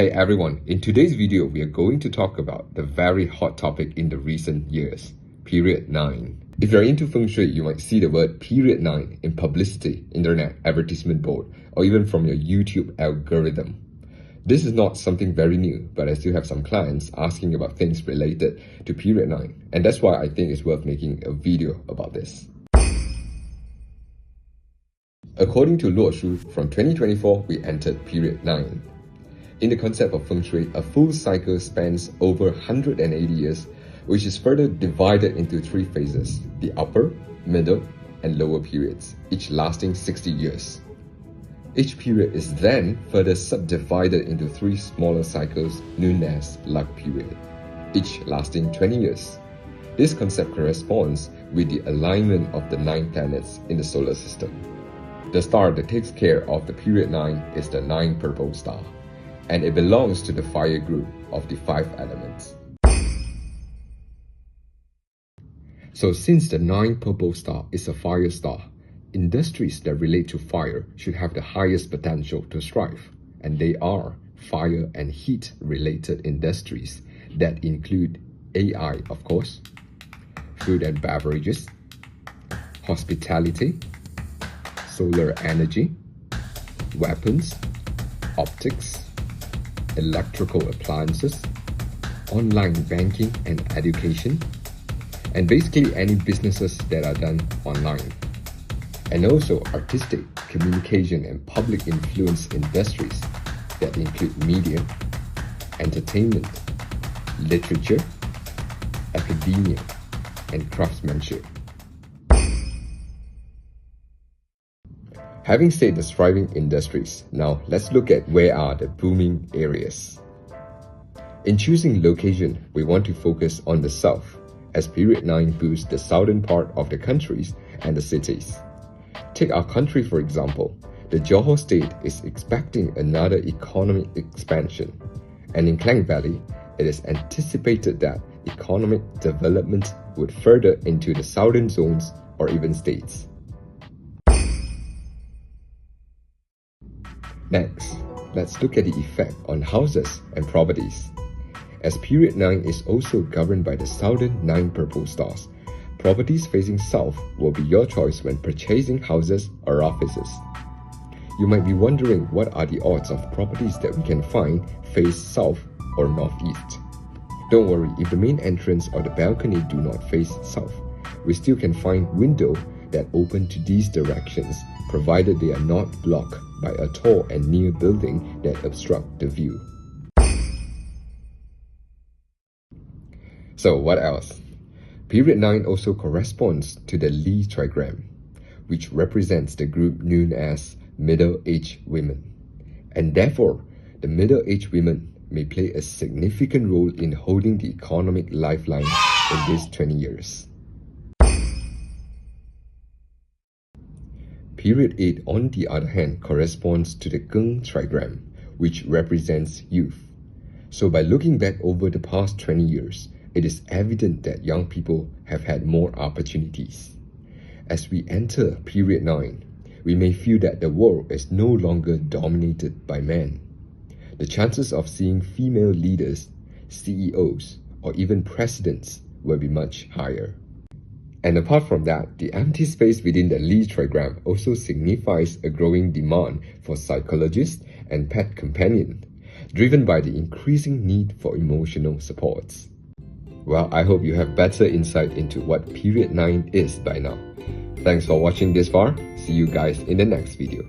Hey everyone, in today's video we are going to talk about the very hot topic in the recent years, period 9. If you're into Feng Shui, you might see the word period 9 in publicity, internet advertisement board, or even from your YouTube algorithm. This is not something very new, but I still have some clients asking about things related to period 9, and that's why I think it's worth making a video about this. According to Luo Shu, from 2024 we entered period 9. In the concept of Feng Shui, a full cycle spans over 180 years, which is further divided into 3 phases, the upper, middle, and lower periods, each lasting 60 years. Each period is then further subdivided into 3 smaller cycles known as luck period, each lasting 20 years. This concept corresponds with the alignment of the 9 planets in the solar system. The star that takes care of the period 9 is the 9 purple star, and it belongs to the fire group of the 5 elements. So since the 9 purple star is a fire star, industries that relate to fire should have the highest potential to thrive, and they are fire and heat related industries that include AI, of course, food and beverages, hospitality, solar energy, weapons, optics, electrical appliances, online banking and education, and basically any businesses that are done online. And also artistic, communication and public influence industries that include media, entertainment, literature, academia, and craftsmanship. Having said the thriving industries, now let's look at where are the booming areas. In choosing location, we want to focus on the south, as period 9 boosts the southern part of the countries and the cities. Take our country for example. The Johor state is expecting another economic expansion, and in Klang Valley, it is anticipated that economic development would further into the southern zones or even states. Next, let's look at the effect on houses and properties. As period 9 is also governed by the southern 9 purple stars, properties facing south will be your choice when purchasing houses or offices. You might be wondering what are the odds of properties that we can find face south or northeast. Don't worry, if the main entrance or the balcony do not face south, we still can find windows that open to these directions, provided they are not blocked by a tall and near building that obstruct the view. So what else? Period 9 also corresponds to the Lee trigram, which represents the group known as middle-aged women. And therefore, the middle-aged women may play a significant role in holding the economic lifeline in these 20 years. Period 8, on the other hand, corresponds to the Gung trigram, which represents youth. So by looking back over the past 20 years, it is evident that young people have had more opportunities. As we enter period 9, we may feel that the world is no longer dominated by men. The chances of seeing female leaders, CEOs, or even presidents will be much higher. And apart from that, the empty space within the Lee trigram also signifies a growing demand for psychologists and pet companions, driven by the increasing need for emotional supports. Well, I hope you have better insight into what period 9 is by now. Thanks for watching this far. See you guys in the next video.